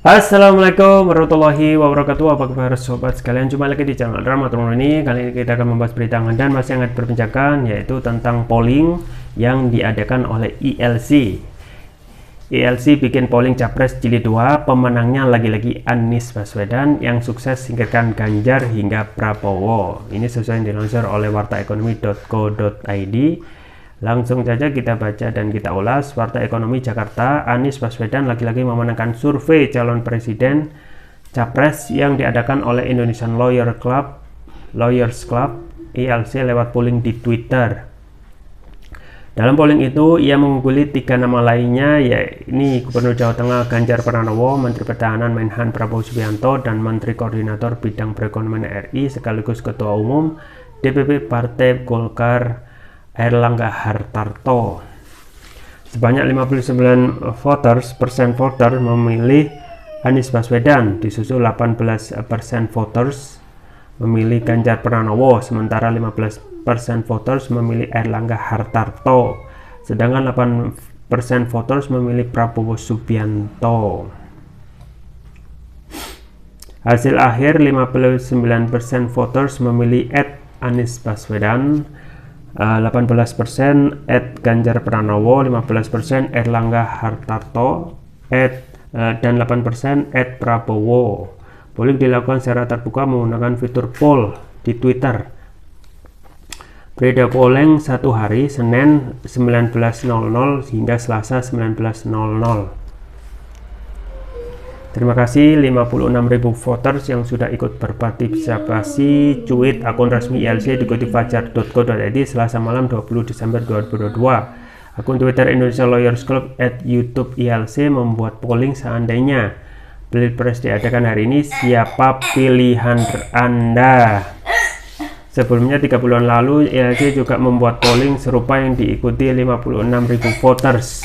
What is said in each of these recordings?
Assalamualaikum warahmatullahi wabarakatuh. Apa kabar sobat sekalian? Jumpa lagi di channel Drama Turun ini. Kali ini kita akan membahas berita dan masih hangat perbincangan, yaitu tentang polling yang diadakan oleh ILC. ILC bikin polling Capres Jilid 2, pemenangnya lagi-lagi Anies Baswedan, yang sukses singkirkan Ganjar hingga Prabowo. Ini sesuai yang dilansir oleh wartaekonomi.co.id. Langsung saja kita baca dan kita ulas. Warta Ekonomi Jakarta, Anies Baswedan lagi-lagi memenangkan survei calon presiden Capres yang diadakan oleh Indonesian Lawyers Club ILC lewat polling di Twitter. Dalam polling itu, ia mengungguli 3 nama lainnya, yakni Gubernur Jawa Tengah Ganjar Pranowo, Menteri Pertahanan Menhan Prabowo Subianto, dan Menteri Koordinator Bidang Perekonomian RI sekaligus Ketua Umum DPP Partai Golkar Airlangga Hartarto. Sebanyak 59% voters memilih Anies Baswedan, disusul 18% voters memilih Ganjar Pranowo, sementara 15% voters memilih Airlangga Hartarto, sedangkan 8% voters memilih Prabowo Subianto. Hasil akhir 59% voters memilih Anies Baswedan, 18% Ganjar Pranowo, 15% Airlangga Hartarto, dan 8% Prabowo. Polling dilakukan secara terbuka menggunakan fitur poll di Twitter. Periode polling 1 hari, Senin 19.00 hingga Selasa 19.00. Terima kasih 56.000 voters yang sudah ikut berpartisipasi. Cuit akun resmi ILC dikutip fajar.co.id Selasa malam 20 Desember 2022. Akun Twitter Indonesia Lawyers Club @YouTube ILC membuat polling seandainya Pilpres diadakan hari ini, siapa pilihan Anda? Sebelumnya 3 bulan lalu ILC juga membuat polling serupa yang diikuti 56.000 voters.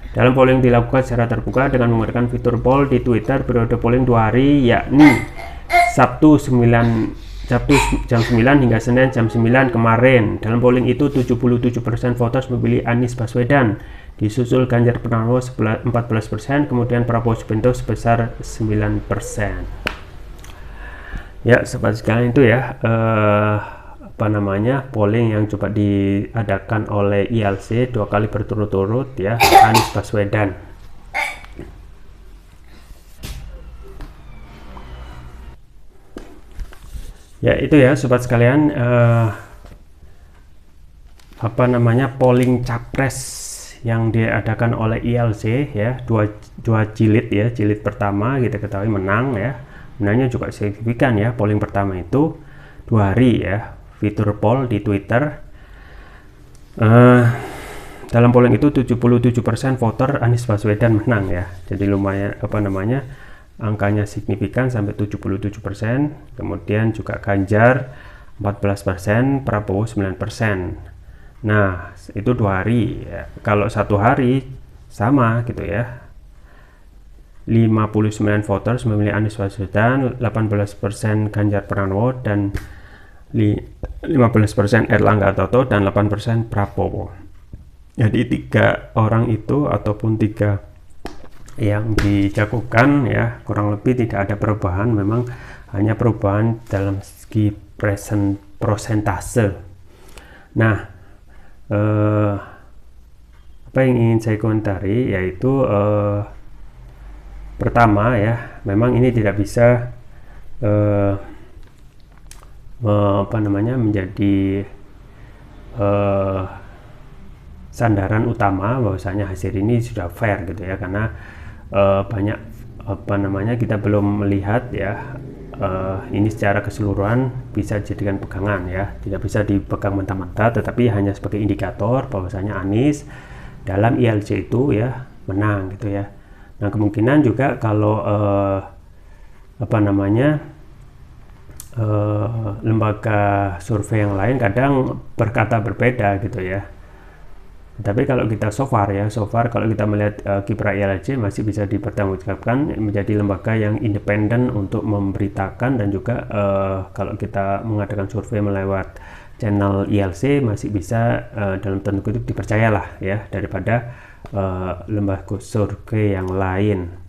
Dalam polling dilakukan secara terbuka dengan menggunakan fitur poll di Twitter. Periode polling 2 hari, yakni Sabtu jam 9 hingga Senin jam 9 kemarin. Dalam polling itu 77% voters memilih Anies Baswedan, disusul Ganjar Pranowo 14%, kemudian Prabowo Subianto sebesar 9%. Ya, sobat sekalian, itu ya polling yang coba diadakan oleh ILC 2 kali berturut-turut ya, Anies Baswedan. Ya, itu ya sobat sekalian, polling Capres yang diadakan oleh ILC ya, dua jilid ya. Jilid pertama kita ketahui menang ya, menangnya juga signifikan ya. Polling pertama itu 2 hari ya, fitur poll di Twitter. Dalam polling itu 77% voter Anies Baswedan menang ya, jadi lumayan angkanya signifikan sampai 77%. Kemudian juga Ganjar 14%, Prabowo 9%. Nah, itu 2 hari ya. Kalau 1 hari sama gitu ya, 59 voters memilih Anies Baswedan, 18% Ganjar Pranowo, dan 15% Airlangga Hartarto, dan 8% Prabowo. Jadi 3 orang itu ataupun 3 yang dijagokan ya, kurang lebih tidak ada perubahan, memang hanya perubahan dalam segi prosentase. Nah, apa yang ingin saya komentari yaitu pertama ya, memang ini tidak bisa menjadi sandaran utama bahwasanya hasil ini sudah fair gitu ya, karena banyak kita belum melihat ya, ini secara keseluruhan bisa dijadikan pegangan ya, tidak bisa dipegang mentah-mentah, tetapi hanya sebagai indikator bahwasanya Anies dalam ILC itu ya menang gitu ya. Nah, kemungkinan juga kalau lembaga survei yang lain kadang berkata berbeda gitu ya. Tapi kalau kita so far kalau kita melihat kiprah ILC masih bisa dipertanggungjawabkan menjadi lembaga yang independen untuk memberitakan, dan juga kalau kita mengadakan survei melewat channel ILC masih bisa dalam tanda kutip dipercayalah ya, daripada lembaga survei yang lain.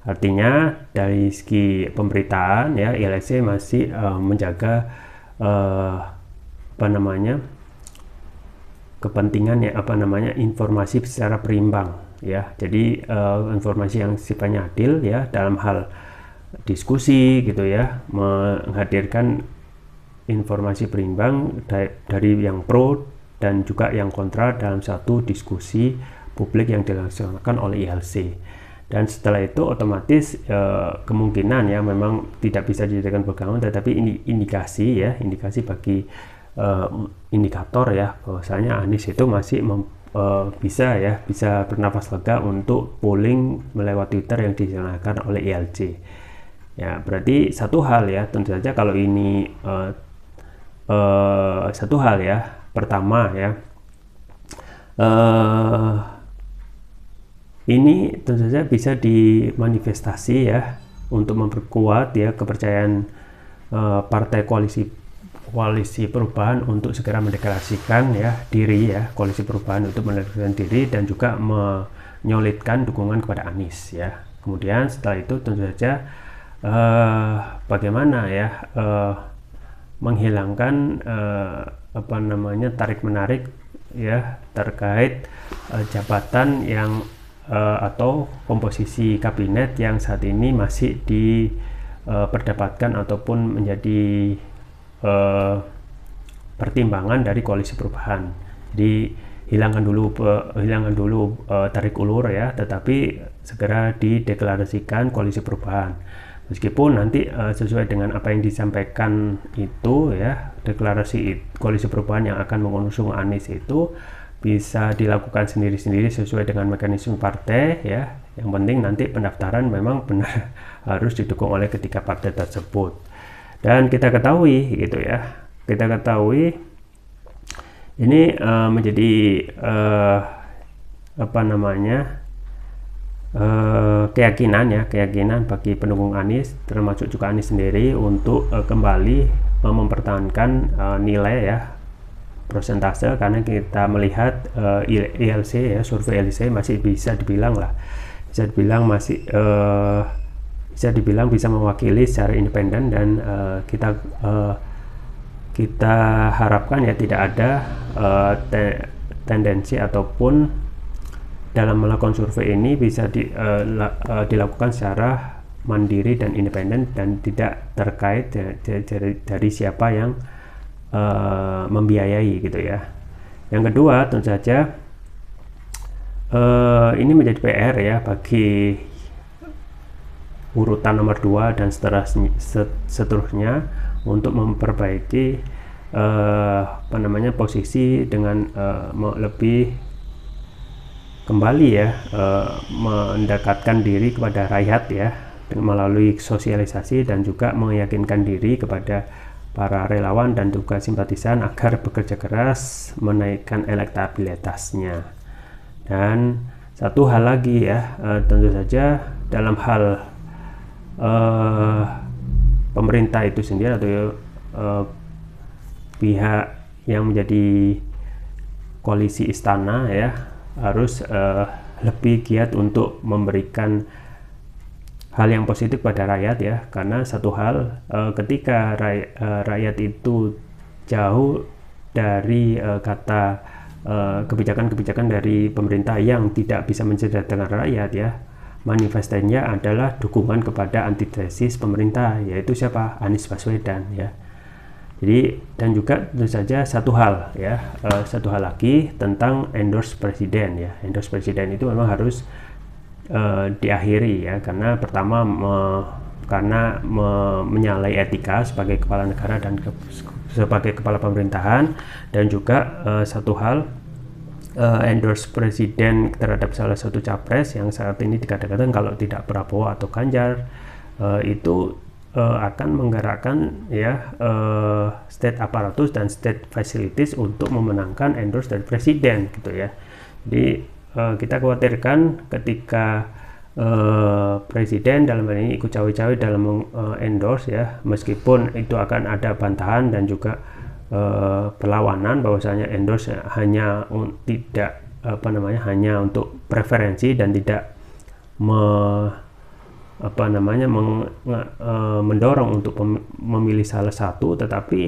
Artinya dari segi pemberitaan ya, ILC masih menjaga kepentingan ya, informasi secara berimbang ya. Jadi informasi yang sifatnya adil ya dalam hal diskusi gitu ya, menghadirkan informasi berimbang dari yang pro dan juga yang kontra dalam satu diskusi publik yang dilaksanakan oleh ILC. Dan setelah itu otomatis kemungkinan ya memang tidak bisa dijadikan pegangan, tetapi ini indikasi bagi indikator ya bahwasanya Anies itu masih bisa bernafas lega untuk polling lewat Twitter yang dijalankan oleh ILC. Ya, berarti satu hal ya, tentu saja kalau ini satu hal ya, pertama ya, ini tentu saja bisa dimanifestasi ya untuk memperkuat ya kepercayaan partai koalisi perubahan untuk segera mendeklarasikan ya diri ya, koalisi perubahan untuk mendeklarasikan diri dan juga menyolidkan dukungan kepada Anies ya. Kemudian setelah itu tentu saja bagaimana ya menghilangkan tarik menarik ya terkait jabatan yang atau komposisi kabinet yang saat ini masih diperdapatkan ataupun menjadi pertimbangan dari koalisi perubahan. Jadi hilangkan dulu tarik ulur ya, tetapi segera dideklarasikan koalisi perubahan. Meskipun nanti sesuai dengan apa yang disampaikan itu ya, deklarasi koalisi perubahan yang akan mengusung Anies itu bisa dilakukan sendiri-sendiri sesuai dengan mekanisme partai ya. Yang penting nanti pendaftaran memang benar harus didukung oleh ketiga partai tersebut. Dan kita ketahui gitu ya, ini menjadi keyakinan bagi pendukung Anies, termasuk juga Anies sendiri, untuk kembali mempertahankan nilai ya, persentase, karena kita melihat ILC ya, survei ILC masih bisa dibilang bisa mewakili secara independen, dan kita harapkan ya tidak ada tendensi ataupun dalam melakukan survei ini bisa dilakukan secara mandiri dan independen dan tidak terkait dari siapa yang membiayai gitu ya. Yang kedua tentu saja ini menjadi PR ya bagi urutan nomor 2 dan seterusnya untuk memperbaiki posisi dengan lebih kembali ya, mendekatkan diri kepada rakyat ya melalui sosialisasi dan juga meyakinkan diri kepada para relawan dan juga simpatisan agar bekerja keras menaikkan elektabilitasnya. Dan satu hal lagi ya, tentu saja dalam hal pemerintah itu sendiri atau pihak yang menjadi koalisi istana ya harus lebih giat untuk memberikan hal yang positif pada rakyat ya, karena satu hal ketika rakyat itu jauh dari kata kebijakan-kebijakan dari pemerintah yang tidak bisa mensejahterakan rakyat ya, manifestasinya adalah dukungan kepada antitesis pemerintah, yaitu siapa? Anies Baswedan ya. Jadi, dan juga tentu saja satu hal lagi tentang endorse presiden ya. Endorse presiden itu memang harus diakhiri ya, karena pertama menyalahi etika sebagai kepala negara dan sebagai kepala pemerintahan, dan juga satu hal endorse presiden terhadap salah satu capres yang saat ini dikatakan kalau tidak Prabowo atau Ganjar itu akan menggerakkan ya state aparatus dan state facilities untuk memenangkan endorse dari presiden gitu ya. Jadi kita khawatirkan ketika presiden dalam hal ini ikut cawe-cawe dalam endorse ya, meskipun itu akan ada bantahan dan juga perlawanan bahwasanya endorse hanya hanya untuk preferensi dan tidak mendorong untuk memilih salah satu, tetapi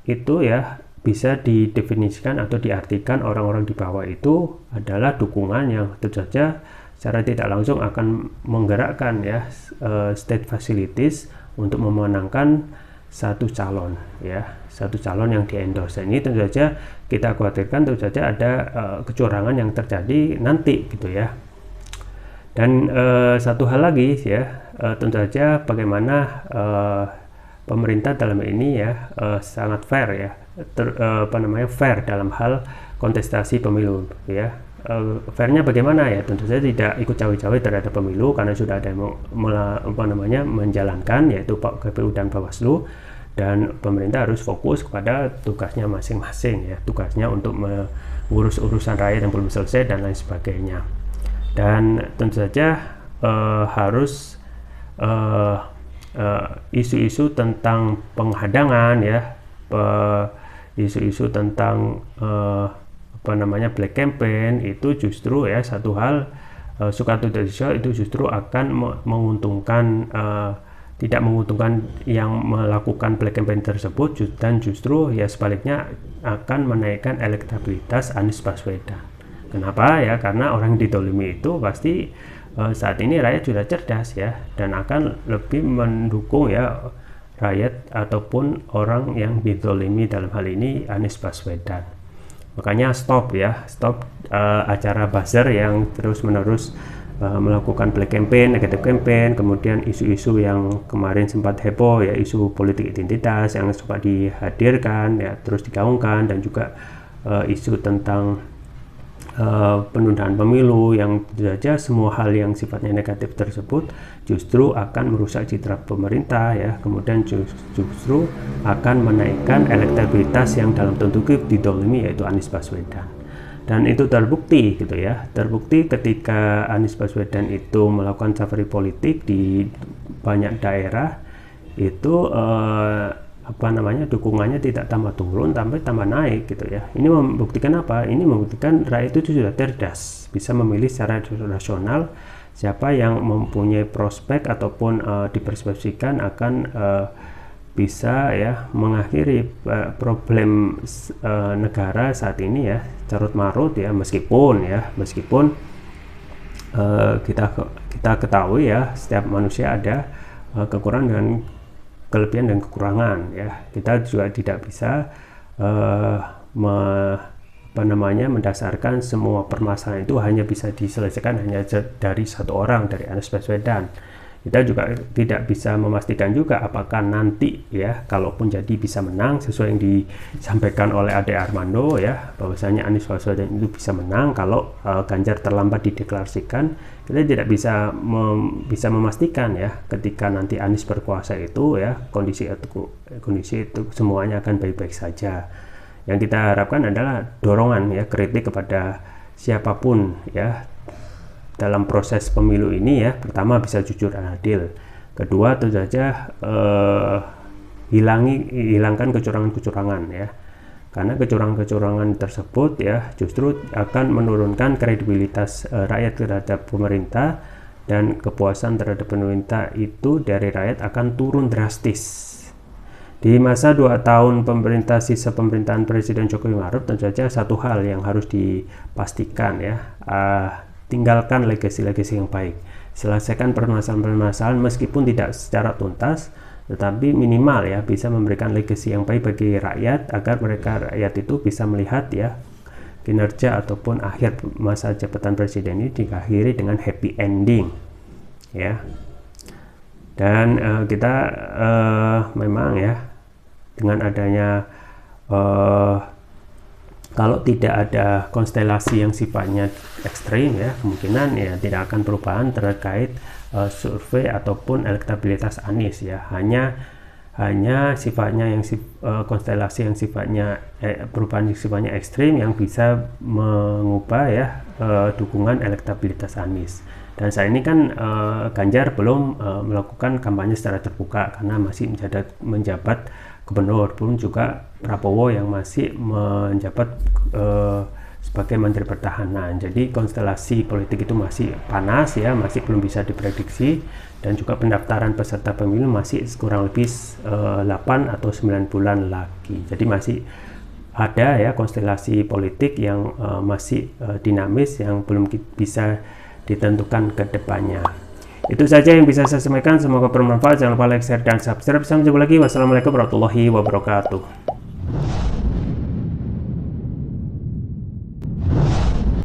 itu ya bisa didefinisikan atau diartikan orang-orang di bawah itu adalah dukungan yang tentu saja secara tidak langsung akan menggerakkan ya state facilities untuk memenangkan satu calon yang di-endorse. Ini tentu saja kita khawatirkan tentu saja ada kecurangan yang terjadi nanti gitu ya. Dan satu hal lagi ya, tentu saja bagaimana pemerintah dalam ini ya sangat fair ya, fair dalam hal kontestasi pemilu ya. Fairnya bagaimana ya, tentu saja tidak ikut cawe-cawe terhadap pemilu karena sudah ada yang menjalankan, yaitu Pak KPU dan Bawaslu, dan pemerintah harus fokus kepada tugasnya masing-masing ya, tugasnya untuk mengurus urusan rakyat yang belum selesai dan lain sebagainya. Dan tentu saja harus isu-isu tentang penghadangan ya, isu-isu tentang black campaign itu justru ya satu hal suka atau tidak suka itu justru akan menguntungkan tidak menguntungkan yang melakukan black campaign tersebut, dan justru ya sebaliknya akan menaikkan elektabilitas Anies Baswedan. Kenapa ya? Karena orang yang didolimi itu pasti saat ini rakyat sudah cerdas ya, dan akan lebih mendukung ya rakyat ataupun orang yang didolimi, dalam hal ini Anies Baswedan. Makanya stop acara buzzer yang terus-menerus melakukan black campaign, negative campaign, kemudian isu-isu yang kemarin sempat heboh ya, isu politik identitas yang sempat dihadirkan ya, terus digaungkan, dan juga isu tentang penundaan pemilu, yang tentu saja semua hal yang sifatnya negatif tersebut justru akan merusak citra pemerintah ya, kemudian justru akan menaikkan elektabilitas yang dalam tanda kutip didolimi, yaitu Anies Baswedan. Dan itu terbukti gitu ya, terbukti ketika Anies Baswedan itu melakukan safari politik di banyak daerah itu dukungannya tidak tambah turun tapi tambah naik gitu ya. Ini membuktikan apa? Ini membuktikan rakyat itu sudah cerdas, bisa memilih secara rasional siapa yang mempunyai prospek ataupun dipersepsikan akan bisa ya mengakhiri problem negara saat ini ya, carut marut ya, meskipun kita ketahui ya, setiap manusia ada kekurangan dan kelebihan dan kekurangan ya. Kita juga tidak bisa mendasarkan semua permasalahan itu hanya bisa diselesaikan hanya dari satu orang, dari Anies Baswedan. Kita juga tidak bisa memastikan juga apakah nanti ya, kalaupun jadi bisa menang sesuai yang disampaikan oleh Ade Armando ya, bahwasanya Anies Baswedan itu bisa menang kalau Ganjar terlambat dideklarasikan. Kita tidak bisa memastikan ya, ketika nanti Anies berkuasa itu ya, kondisi itu semuanya akan baik-baik saja. Yang kita harapkan adalah dorongan ya, kritik kepada siapapun ya dalam proses pemilu ini ya. Pertama, bisa jujur dan adil. Kedua, tentu saja hilangkan kecurangan-kecurangan ya, karena kecurangan-kecurangan tersebut ya justru akan menurunkan kredibilitas rakyat terhadap pemerintah, dan kepuasan terhadap pemerintah itu dari rakyat akan turun drastis. Di masa 2 tahun sisa pemerintahan Presiden Jokowi Maruf, tentu saja satu hal yang harus dipastikan ya, tinggalkan legasi-legasi yang baik, selesaikan permasalahan-permasalahan meskipun tidak secara tuntas, tetapi minimal ya bisa memberikan legasi yang baik bagi rakyat, agar rakyat itu bisa melihat ya kinerja ataupun akhir masa jabatan presiden ini diakhiri dengan happy ending ya. Dan kita memang ya, dengan adanya kalau tidak ada konstelasi yang sifatnya ekstrim ya, kemungkinan ya tidak akan perubahan terkait survei ataupun elektabilitas Anies ya. Hanya sifatnya yang konstelasi yang sifatnya perubahan yang sifatnya ekstrim yang bisa mengubah ya dukungan elektabilitas Anies. Dan saat ini kan Ganjar belum melakukan kampanye secara terbuka karena masih menjabat gubernur, pun juga Prabowo yang masih menjabat sebagai Menteri Pertahanan. Jadi konstelasi politik itu masih panas ya, masih belum bisa diprediksi, dan juga pendaftaran peserta pemilu masih kurang lebih 8 atau 9 bulan lagi. Jadi masih ada ya konstelasi politik yang masih dinamis, yang belum bisa ditentukan ke depannya. Itu saja yang bisa saya sampaikan, semoga bermanfaat. Jangan lupa like, share, dan subscribe. Sampai jumpa lagi. Wassalamualaikum warahmatullahi wabarakatuh.